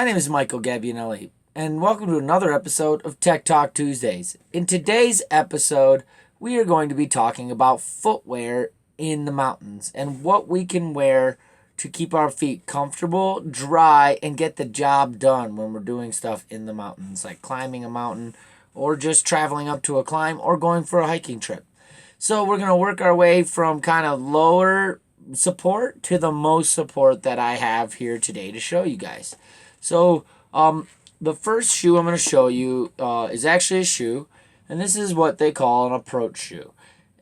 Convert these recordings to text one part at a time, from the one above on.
My name is Michael Gabbianelli, and welcome to another episode of Tech Talk Tuesdays. In today's episode, we are going to be talking about footwear in the mountains and what we can wear to keep our feet comfortable, dry, and get the job done when we're doing stuff in the mountains, like climbing a mountain or just traveling up to a climb or going for a hiking trip. So we're going to work our way from kind of lower support to the most support that I have here today to show you guys. So the first shoe I'm going to show you is actually a shoe, and this is what they call an approach shoe.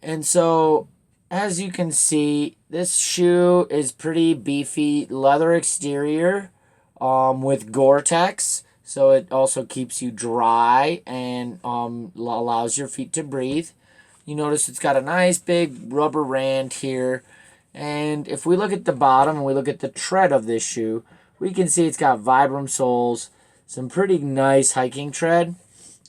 And so as you can see, this shoe is pretty beefy leather exterior with Gore-Tex. So it also keeps you dry and allows your feet to breathe. You notice it's got a nice big rubber rand here. And if we look at the bottom and we look at the tread of this shoe, we can see it's got Vibram soles, some pretty nice hiking tread.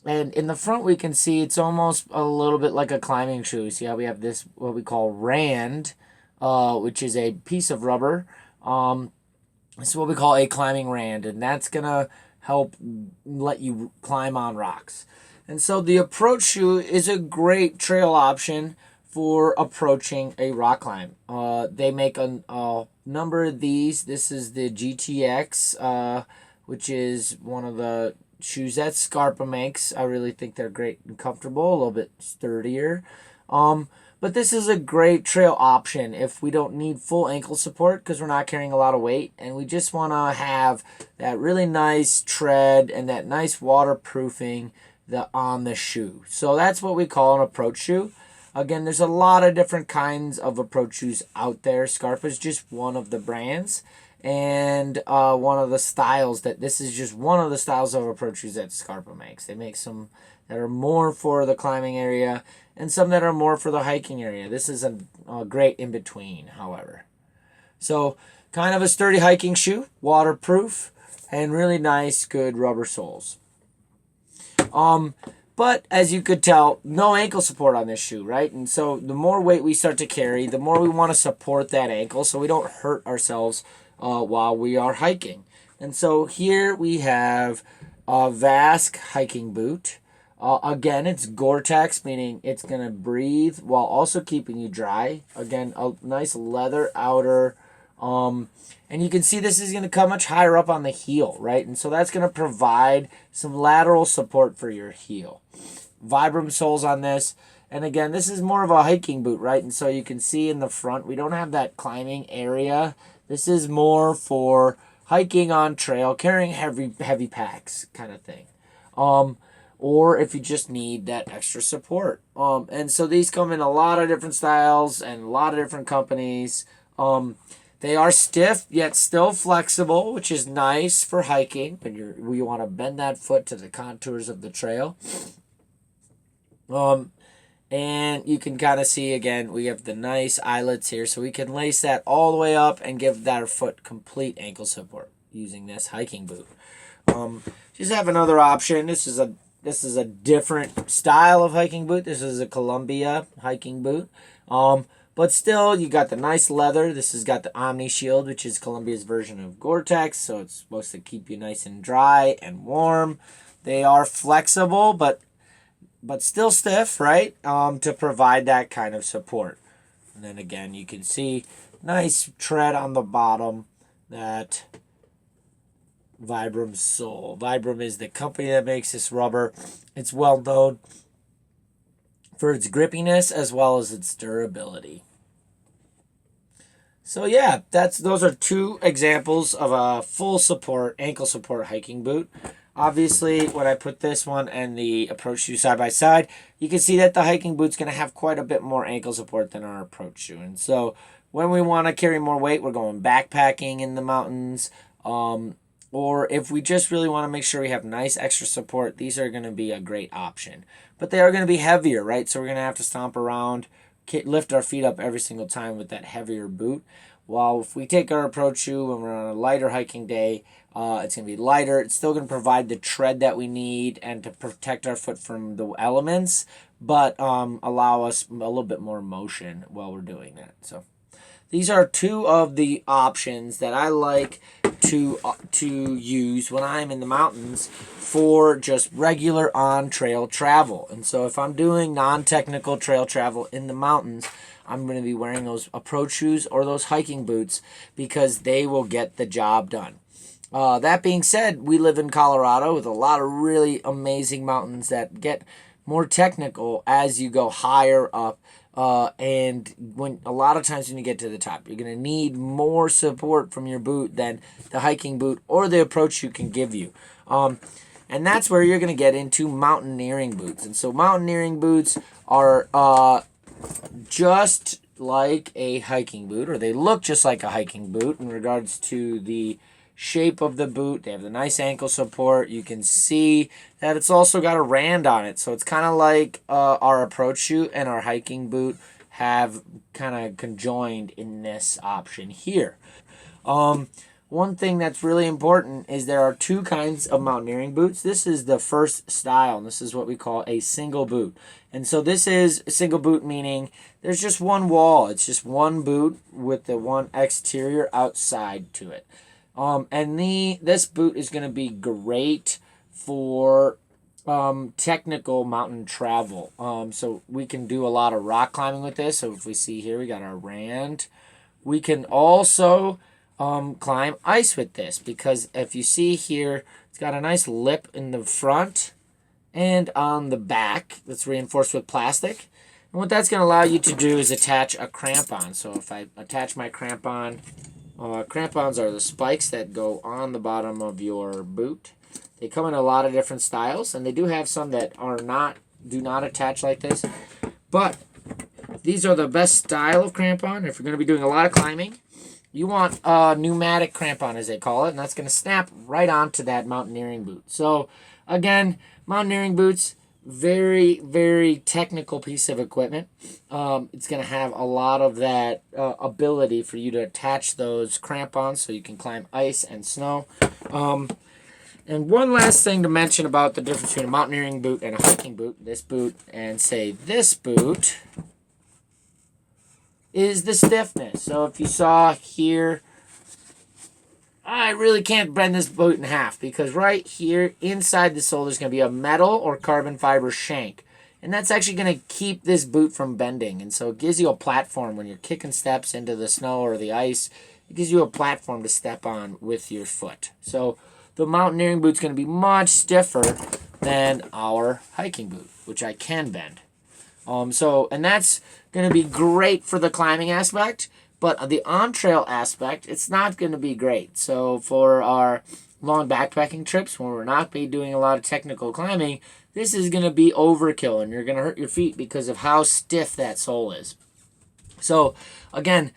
And in the front, we can see it's almost a little bit like a climbing shoe. See how we have this, what we call rand, which is a piece of rubber. It's what we call a climbing rand, and that's going to help let you climb on rocks. And so the approach shoe is a great trail option for approaching a rock climb. They make a number of these. This is the GTX, which is one of the shoes that Scarpa makes. I really think they're great and comfortable, a little bit sturdier. But this is a great trail option if we don't need full ankle support because we're not carrying a lot of weight and we just want to have that really nice tread and that nice waterproofing on the shoe. So that's what we call an approach shoe. Again, there's a lot of different kinds of approach shoes out there. Scarpa is just one of the brands and one of the styles this is just one of the styles of approach shoes that Scarpa makes. They make some that are more for the climbing area and some that are more for the hiking area. This is a great in between, however. So kind of a sturdy hiking shoe, waterproof, and really nice, good rubber soles. But as you could tell, no ankle support on this shoe, right? And so the more weight we start to carry, the more we want to support that ankle so we don't hurt ourselves while we are hiking. And so here we have a Vask hiking boot. Again, it's Gore-Tex, meaning it's going to breathe while also keeping you dry. Again, a nice leather outer. And you can see this is going to come much higher up on the heel, right? And so that's going to provide some lateral support for your heel. Vibram soles on this. And again, this is more of a hiking boot, right? And so you can see in the front, we don't have that climbing area. This is more for hiking on trail, carrying heavy packs kind of thing. Or if you just need that extra support. And so these come in a lot of different styles and a lot of different companies. They are stiff, yet still flexible, which is nice for hiking when you want to bend that foot to the contours of the trail. And you can kind of see, again, we have the nice eyelets here, so we can lace that all the way up and give that foot complete ankle support using this hiking boot. Just have another option. This is a different style of hiking boot. This is a Columbia hiking boot. But still, you got the nice leather. This has got the Omni Shield, which is Columbia's version of Gore-Tex, so it's supposed to keep you nice and dry and warm. They are flexible, but still stiff, right? To provide that kind of support. And then again, you can see nice tread on the bottom, that Vibram sole. Vibram is the company that makes this rubber. It's well known for its grippiness as well as its durability. So yeah, those are two examples of a full support, ankle support hiking boot. Obviously, when I put this one and the approach shoe side by side, you can see that the hiking boot's going to have quite a bit more ankle support than our approach shoe. And so when we want to carry more weight, we're going backpacking in the mountains. Or if we just really want to make sure we have nice extra support, these are going to be a great option. But they are going to be heavier, right? So we're going to have to stomp around, lift our feet up every single time with that heavier boot. While if we take our approach shoe when we're on a lighter hiking day, it's going to be lighter. It's still going to provide the tread that we need and to protect our foot from the elements, but allow us a little bit more motion while we're doing that. So these are two of the options that I like to use when I'm in the mountains for just regular on-trail travel. And so if I'm doing non-technical trail travel in the mountains, I'm going to be wearing those approach shoes or those hiking boots because they will get the job done. That being said, we live in Colorado with a lot of really amazing mountains that get more technical as you go higher up. And when a lot of times when you get to the top, you're going to need more support from your boot than the hiking boot or the approach shoe can give you. And that's where you're going to get into mountaineering boots. And so mountaineering boots are just like a hiking boot, or they look just like a hiking boot in regards to the shape of the boot. They have the nice ankle support. You can see that it's also got a rand on it, so it's kind of like our approach shoe and our hiking boot have kind of conjoined in this option here. One thing that's really important is there are two kinds of mountaineering boots. This is the first style, and this is what we call a single boot. And so this is a single boot, meaning there's just one wall. It's just one boot with the one exterior outside to it. This boot is going to be great for technical mountain travel. So we can do a lot of rock climbing with this. So if we see here, we got our rand. We can also climb ice with this, because if you see here, it's got a nice lip in the front and on the back that's reinforced with plastic. And what that's going to allow you to do is attach a crampon. So if I attach my crampon, crampons are the spikes that go on the bottom of your boot. They come in a lot of different styles, and they do have some that do not attach like this. But these are the best style of crampon. If you're going to be doing a lot of climbing, you want a pneumatic crampon, as they call it, and that's going to snap right onto that mountaineering boot. So again, mountaineering boots, very, very technical piece of equipment. It's going to have a lot of that ability for you to attach those crampons so you can climb ice and snow. And one last thing to mention about the difference between a mountaineering boot and a hiking boot, this boot and say this boot, is the stiffness. So if you saw here, I really can't bend this boot in half, because right here inside the sole there's going to be a metal or carbon fiber shank. And that's actually going to keep this boot from bending. And so it gives you a platform when you're kicking steps into the snow or the ice. It gives you a platform to step on with your foot. So the mountaineering boot's going to be much stiffer than our hiking boot, which I can bend. And that's going to be great for the climbing aspect, but the on-trail aspect, it's not going to be great. So for our long backpacking trips, when we're not be doing a lot of technical climbing, this is going to be overkill, and you're going to hurt your feet because of how stiff that sole is. So again,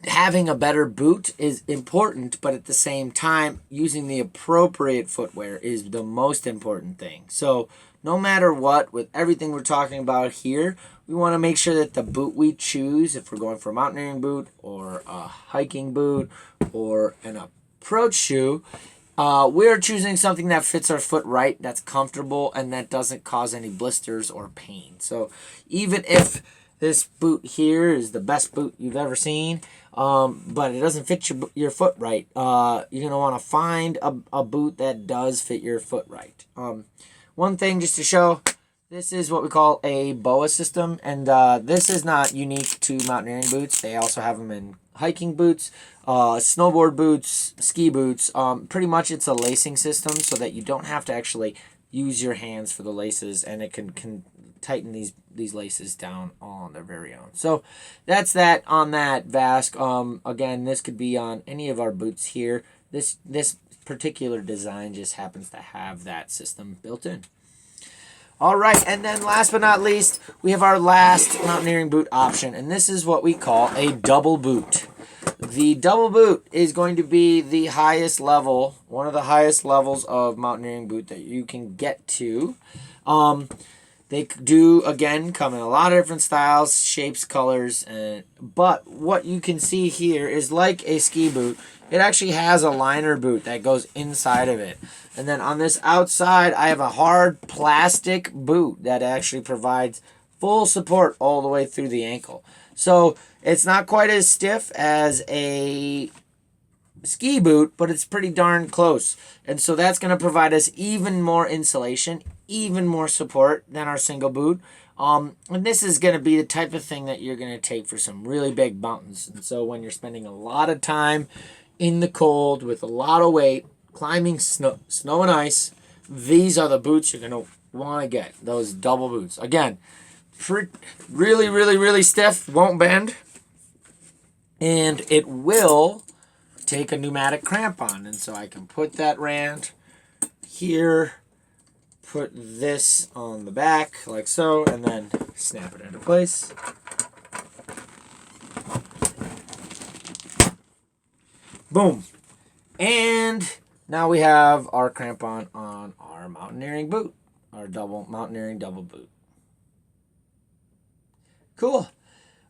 having a better boot is important, but at the same time, using the appropriate footwear is the most important thing. So no matter what, with everything we're talking about here, we want to make sure that the boot we choose, if we're going for a mountaineering boot or a hiking boot or an approach shoe, we're choosing something that fits our foot right, that's comfortable, and that doesn't cause any blisters or pain. So even if this boot here is the best boot you've ever seen, but it doesn't fit your foot right, you're going to want to find a boot that does fit your foot right. One thing just to show, this is what we call a BOA system, and this is not unique to mountaineering boots. They also have them in hiking boots, snowboard boots, ski boots. Pretty much it's a lacing system so that you don't have to actually use your hands for the laces, and it can tighten these laces down all on their very own. So that's that on that VASC. Again, this could be on any of our boots here. This particular design just happens to have that system built in. All right, and then last but not least, we have our last mountaineering boot option, and this is what we call a double boot. The double boot is going to be the highest level, one of the highest levels of mountaineering boot that you can get to. They do, again, come in a lot of different styles, shapes, colors, but what you can see here is like a ski boot. It actually has a liner boot that goes inside of it. And then on this outside, I have a hard plastic boot that actually provides full support all the way through the ankle. So it's not quite as stiff as a ski boot, but it's pretty darn close. And so that's going to provide us even more insulation, even more support than our single boot. And this is going to be the type of thing that you're going to take for some really big mountains. And so when you're spending a lot of time in the cold with a lot of weight, climbing snow and ice, these are the boots you're going to want to get, those double boots. Again, really, really, really stiff, won't bend, and it will take a pneumatic crampon. And so I can put that rand here, put this on the back like so, and then snap it into place. Boom. And now we have our crampon on our mountaineering boot, our mountaineering double boot. Cool.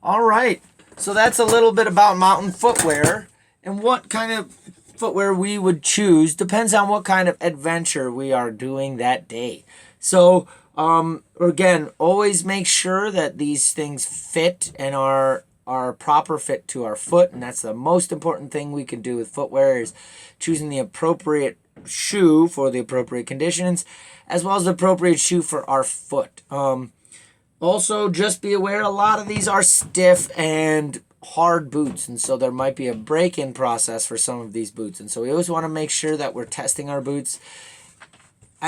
All right. So that's a little bit about mountain footwear, and what kind of footwear we would choose depends on what kind of adventure we are doing that day. So again, always make sure that these things fit and are proper fit to our foot, and that's the most important thing we can do with footwear, is choosing the appropriate shoe for the appropriate conditions, as well as the appropriate shoe for our foot. Also, just be aware a lot of these are stiff and hard boots, and so there might be a break-in process for some of these boots. And so we always want to make sure that we're testing our boots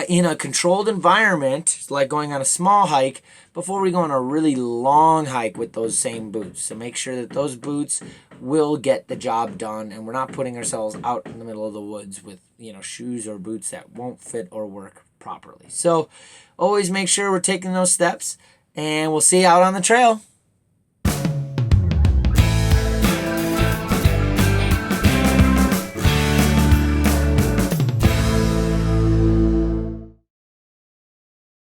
in a controlled environment, like going on a small hike, before we go on a really long hike with those same boots. So make sure that those boots will get the job done, and we're not putting ourselves out in the middle of the woods with, shoes or boots that won't fit or work properly. So always make sure we're taking those steps, and we'll see you out on the trail.